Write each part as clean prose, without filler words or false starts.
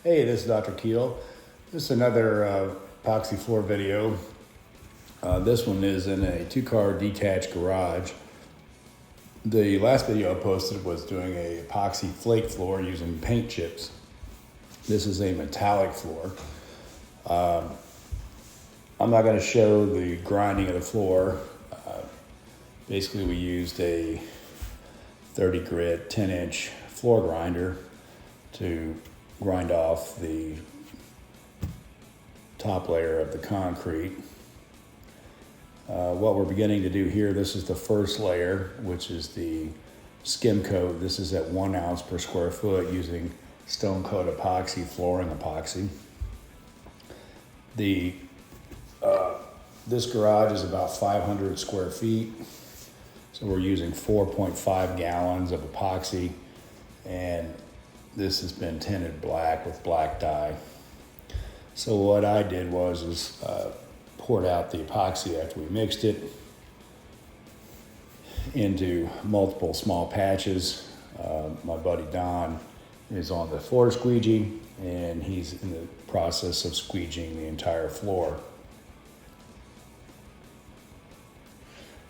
Hey, this is Dr. Keel. This is another epoxy floor video. This one is in a 2-car detached garage. The last video I posted was doing a epoxy flake floor using paint chips. This is a metallic floor. I'm not going to show the grinding of the floor. Basically, we used a 30 grit 10-inch floor grinder to grind off the top layer of the concrete. What we're beginning to do here, this is the first layer, which is the skim coat. This is at 1 ounce per square foot using stone coat epoxy, flooring epoxy. This garage is about 500 square feet. So we're using 4.5 gallons of epoxy, and this has been tinted black with black dye. So what I did was poured out the epoxy after we mixed it into multiple small patches. My buddy Don is on the floor squeegee, and he's in the process of squeegeeing the entire floor.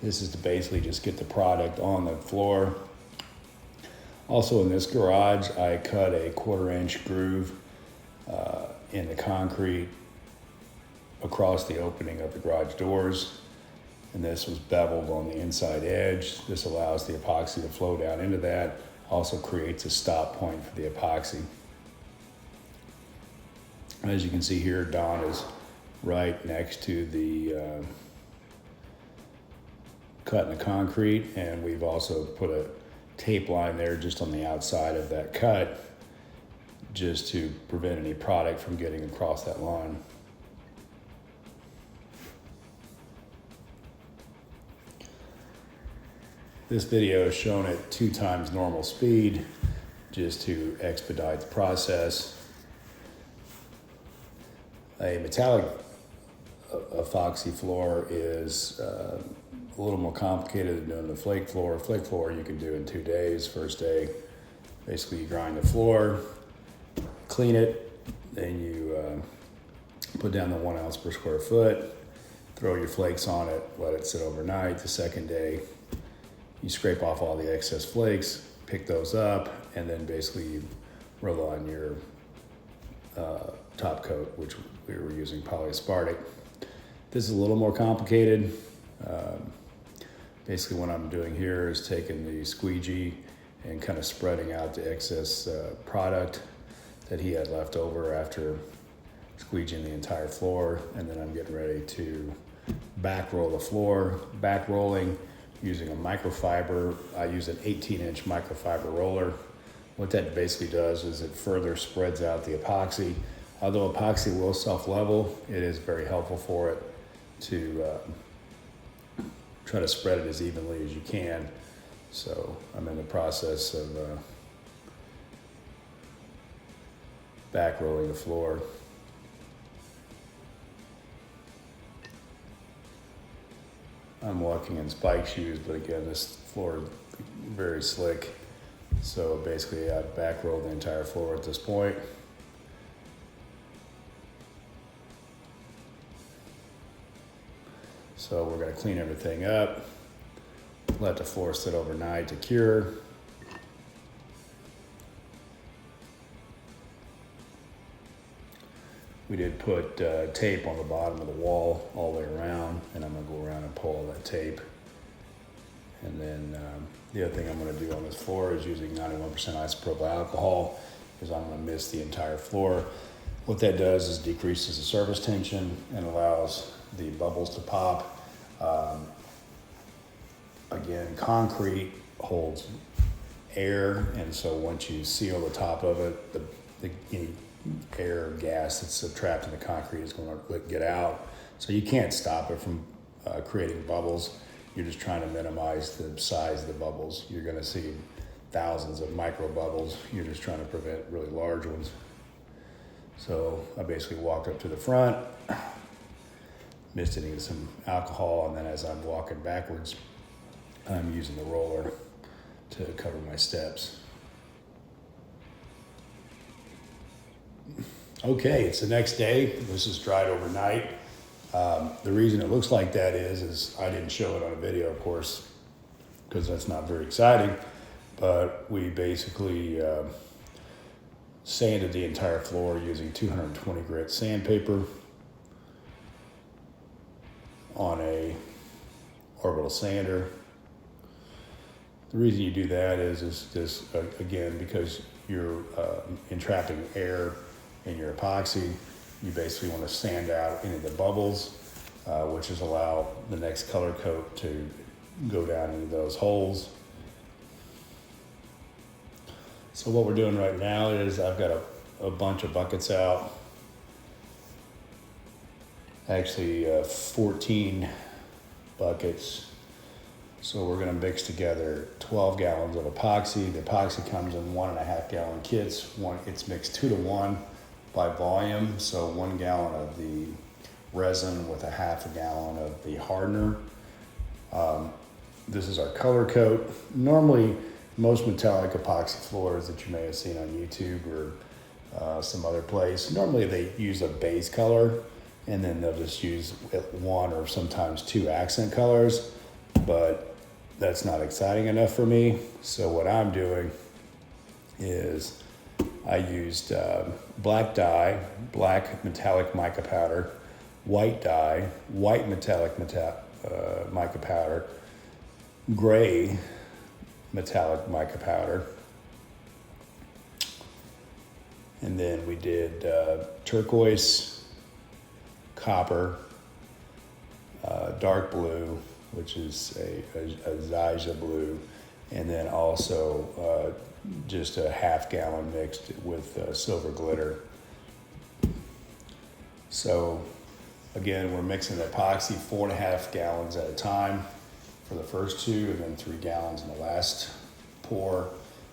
This is to basically just get the product on the floor. Also in this garage, I cut a 1/4 inch groove in the concrete across the opening of the garage doors. And this was beveled on the inside edge. This allows the epoxy to flow down into that. Also creates a stop point for the epoxy. As you can see here, Don is right next to the cut in the concrete, and we've also put a tape line there just on the outside of that cut just to prevent any product from getting across that line. This video is shown at 2 times normal speed just to expedite the process. A metallic epoxy floor is a little more complicated than doing the flake floor. Flake floor you can do in 2 days. First day, basically you grind the floor, clean it, then you put down the 1 ounce per square foot, throw your flakes on it, let it sit overnight. The second day, you scrape off all the excess flakes, pick those up, and then basically you roll on your top coat, which we were using Polyaspartic. This is a little more complicated. Basically what I'm doing here is taking the squeegee and kind of spreading out the excess product that he had left over after squeegeeing the entire floor. And then I'm getting ready to back roll the floor. Back rolling using a microfiber. I use an 18-inch microfiber roller. What that basically does is it further spreads out the epoxy. Although epoxy will self-level, it is very helpful for it to try to spread it as evenly as you can. So I'm in the process of back rolling the floor. I'm walking in spike shoes, but again, this floor is very slick. So basically I back rolled the entire floor at this point. So we're going to clean everything up, let the floor sit overnight to cure. We did put tape on the bottom of the wall all the way around, and I'm going to go around and pull all that tape. And then the other thing I'm going to do on this floor is using 91% isopropyl alcohol, because I'm going to mist the entire floor. What that does is decreases the surface tension and allows the bubbles to pop. Again, concrete holds air, and so once you seal the top of it, any air or gas that's trapped in the concrete is going to get out. So you can't stop it from creating bubbles. You're just trying to minimize the size of the bubbles. You're going to see thousands of micro bubbles. You're just trying to prevent really large ones. So I basically walked up to the front, misted in some alcohol, and then as I'm walking backwards, I'm using the roller to cover my steps. Okay, it's the next day. This is dried overnight. The reason it looks like that is I didn't show it on a video, of course, because that's not very exciting. But we basically sanded the entire floor using 220 grit sandpaper on a orbital sander. The reason you do that is again, because you're entrapping air in your epoxy. You basically want to sand out any of the bubbles, which is allow the next color coat to go down into those holes. So what we're doing right now is I've got a bunch of buckets out. Actually 14 buckets. So we're gonna mix together 12 gallons of epoxy. The epoxy comes in 1.5 gallon kits. It's mixed 2 to 1 by volume. So 1 gallon of the resin with 1/2 gallon of the hardener. This is our color coat. Normally, most metallic epoxy floors that you may have seen on YouTube or some other place, normally they use a base color and then they'll just use 1 or sometimes 2 accent colors, but that's not exciting enough for me. So what I'm doing is I used black dye, black metallic mica powder, white dye, white metallic mica powder, gray metallic mica powder, and then we did turquoise, copper, dark blue, which is a Zyja blue, and then also just a 1/2 gallon mixed with silver glitter. So again, we're mixing the epoxy 4.5 gallons at a time for the first 2, and then 3 gallons in the last pour.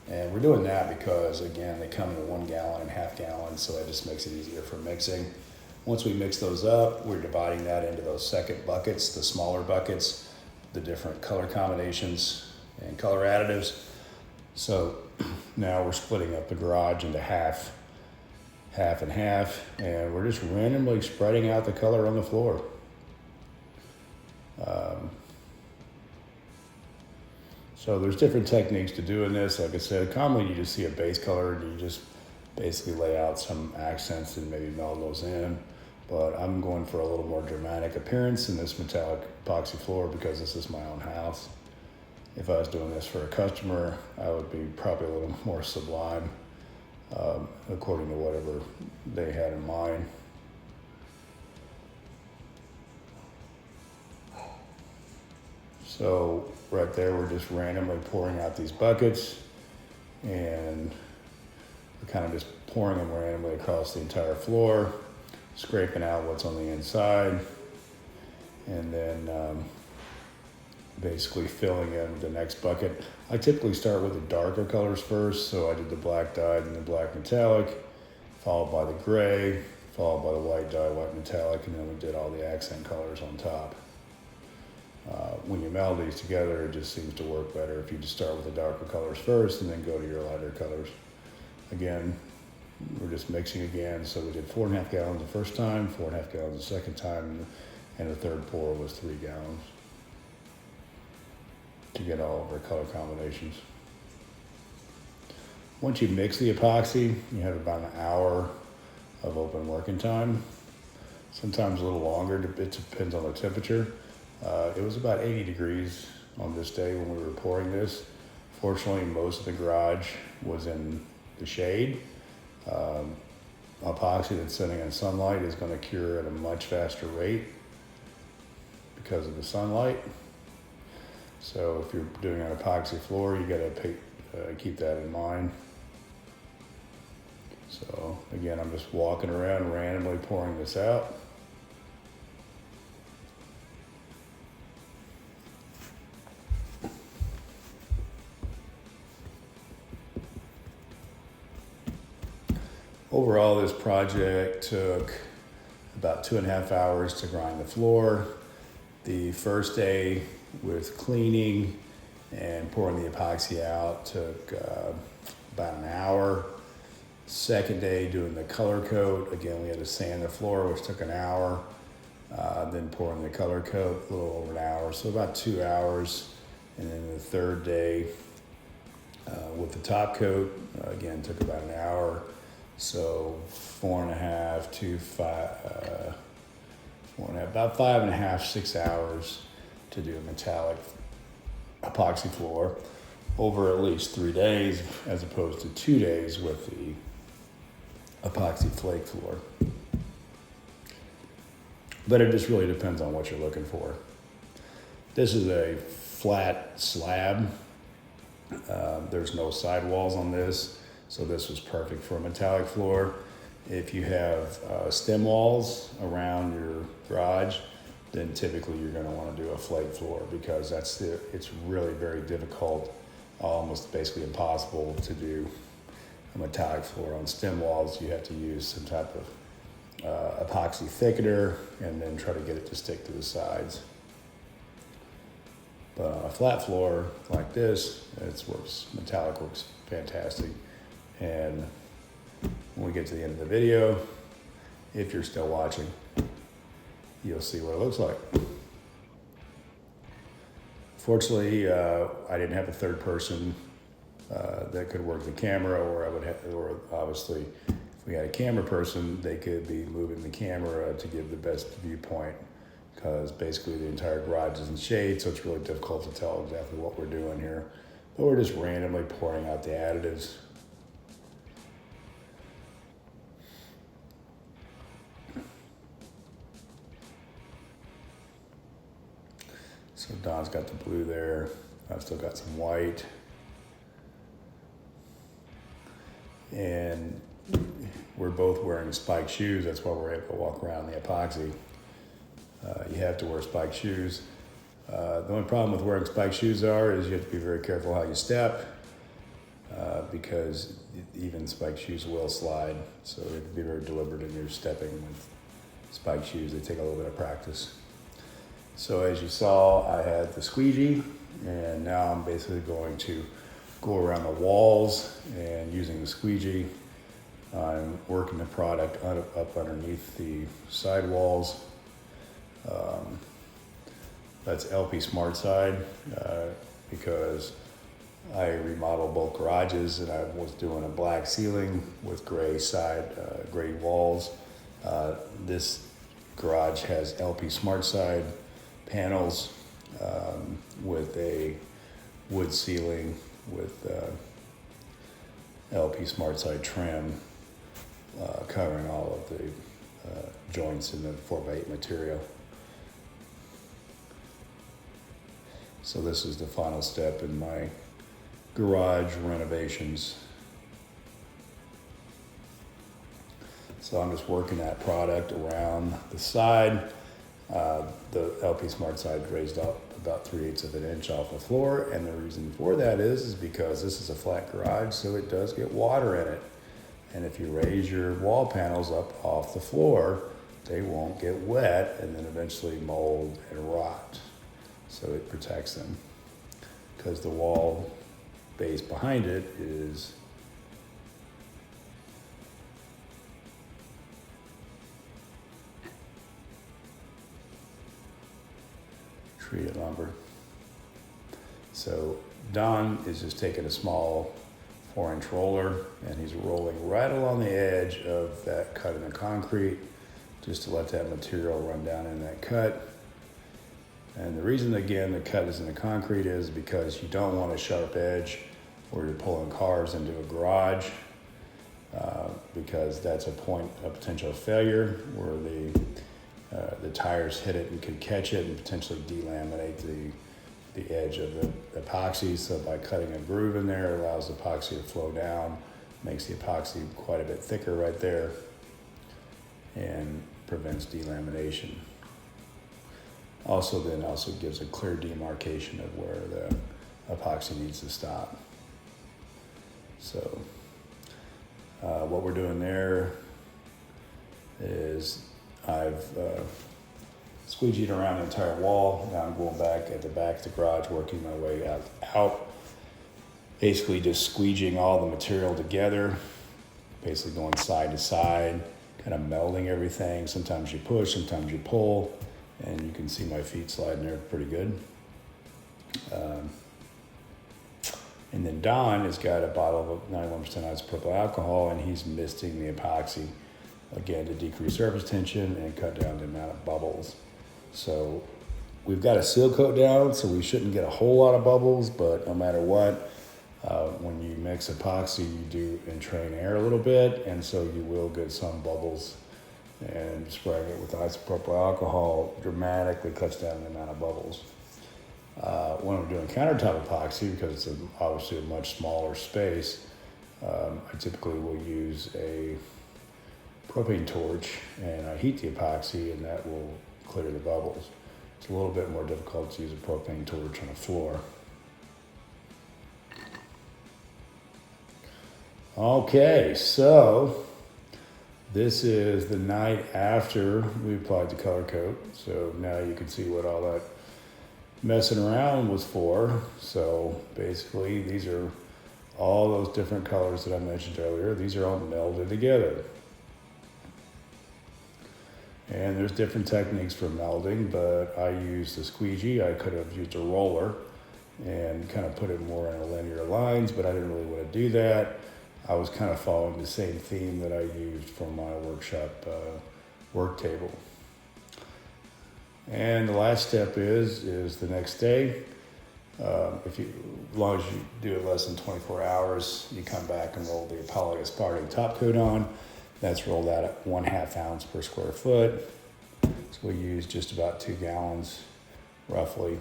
And we're doing that because, again, they come in 1 gallon and 1/2 gallon, so that just makes it easier for mixing. Once we mix those up, we're dividing that into those second buckets, the smaller buckets, the different color combinations and color additives. So now we're splitting up the garage into half and half, and we're just randomly spreading out the color on the floor. So there's different techniques to doing this. Like I said, commonly you just see a base color and you just basically lay out some accents and maybe meld those in. But I'm going for a little more dramatic appearance in this metallic epoxy floor because this is my own house. If I was doing this for a customer, I would be probably a little more sublime, according to whatever they had in mind. So right there, we're just randomly pouring out these buckets, and we're kind of just pouring them randomly across the entire floor, scraping out what's on the inside, and then basically filling in the next bucket. I typically start with the darker colors first, so I did the black dye and the black metallic, followed by the gray, followed by the white dye, white metallic, and then we did all the accent colors on top. When you meld these together, it just seems to work better if you just start with the darker colors first and then go to your lighter colors. Again, we're just mixing again. So we did 4.5 gallons the first time, 4.5 gallons the second time, and the third pour was 3 gallons to get all of our color combinations. Once you mix the epoxy, you have about an hour of open working time, sometimes a little longer, it depends on the temperature. It was about 80 degrees on this day when we were pouring this. Fortunately, most of the garage was in the shade. Epoxy that's sitting in sunlight is going to cure at a much faster rate because of the sunlight. So if you're doing an epoxy floor, you got to keep that in mind. So again, I'm just walking around randomly pouring this out. Overall, this project took about 2.5 hours to grind the floor. The first day with cleaning and pouring the epoxy out took about an hour. Second day doing the color coat. Again, we had to sand the floor, which took an hour. Then pouring the color coat, a little over an hour, so about 2 hours. And then the third day with the top coat, again, took about an hour. So 4.5 to 5, 4.5, about 5.5, 6 hours to do a metallic epoxy floor over at least 3 days, as opposed to 2 days with the epoxy flake floor. But it just really depends on what you're looking for. This is a flat slab. There's no sidewalls on this, so this was perfect for a metallic floor. If you have stem walls around your garage, then typically you're going to want to do a flake floor, because it's really very difficult, almost basically impossible to do a metallic floor. On stem walls, you have to use some type of epoxy thickener and then try to get it to stick to the sides. But on a flat floor like this, metallic works fantastic. And when we get to the end of the video, if you're still watching, you'll see what it looks like. Fortunately, I didn't have a third person that could work the camera, or obviously, if we had a camera person, they could be moving the camera to give the best viewpoint, because basically the entire garage is in shade, so it's really difficult to tell exactly what we're doing here. But we're just randomly pouring out the additives. So Don's got the blue there. I've still got some white. And we're both wearing spiked shoes. That's why we're able to walk around the epoxy. You have to wear spiked shoes. The only problem with wearing spiked shoes is you have to be very careful how you step, because even spiked shoes will slide. So you have to be very deliberate in your stepping with spiked shoes. They take a little bit of practice. So as you saw, I had the squeegee, and now I'm basically going to go around the walls, and using the squeegee, I'm working the product up underneath the side walls. That's LP Smart Side, because I remodeled both garages, and I was doing a black ceiling with gray walls. This garage has LP Smart Side panels with a wood ceiling with LP Smart Side trim covering all of the joints in the 4x8 material. So this is the final step in my garage renovations. So I'm just working that product around the side. The LP Smart Side raised up about 3/8 of an inch off the floor, and the reason for that is because this is a flat garage, so it does get water in it. And if you raise your wall panels up off the floor, they won't get wet and then eventually mold and rot. So it protects them, because the wall base behind it is treated lumber. So Don is just taking a small 4-inch roller, and he's rolling right along the edge of that cut in the concrete, just to let that material run down in that cut. And the reason, again, the cut is in the concrete is because you don't want a sharp edge where you're pulling cars into a garage, because that's a point of potential failure where the tires hit it and could catch it and potentially delaminate the edge of the epoxy. So by cutting a groove in there, it allows the epoxy to flow down, makes the epoxy quite a bit thicker right there, and prevents delamination. Also gives a clear demarcation of where the epoxy needs to stop. So what we're doing there is I've squeegeed around the entire wall. Now I'm going back at the back of the garage, working my way out, basically just squeegeeing all the material together basically going side to side, kind of melding everything. Sometimes you push, sometimes you pull, and you can see my feet sliding there pretty good. And then Don has got a bottle of 91% isopropyl alcohol, and he's misting the epoxy, again, to decrease surface tension and cut down the amount of bubbles. So we've got a seal coat down, so we shouldn't get a whole lot of bubbles, but no matter what, when you mix epoxy, you do entrain air a little bit, and so you will get some bubbles. And spraying it with isopropyl alcohol dramatically cuts down the amount of bubbles. When I'm doing countertop epoxy, because it's obviously a much smaller space, I typically will use a propane torch, and I heat the epoxy, and that will clear the bubbles. It's a little bit more difficult to use a propane torch on a floor. Okay, so this is the night after we applied the color coat. So now you can see what all that messing around was for. So basically, these are all those different colors that I mentioned earlier. These are all melded together. And there's different techniques for melding, but I used a squeegee. I could have used a roller and kind of put it more in a linear lines, but I didn't really want to do that. I was kind of following the same theme that I used for my workshop work table. And the last step is the next day. As long as you do it less than 24 hours, you come back and roll the Polyaspartic top coat on. That's rolled out at 1/2 ounce per square foot. So we use just about 2 gallons roughly.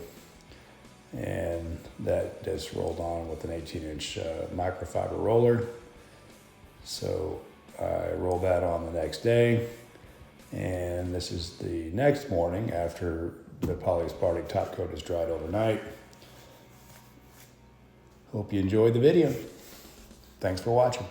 And that gets rolled on with an 18-inch microfiber roller. So I roll that on the next day. And this is the next morning after the Polyaspartic top coat is dried overnight. Hope you enjoyed the video. Thanks for watching.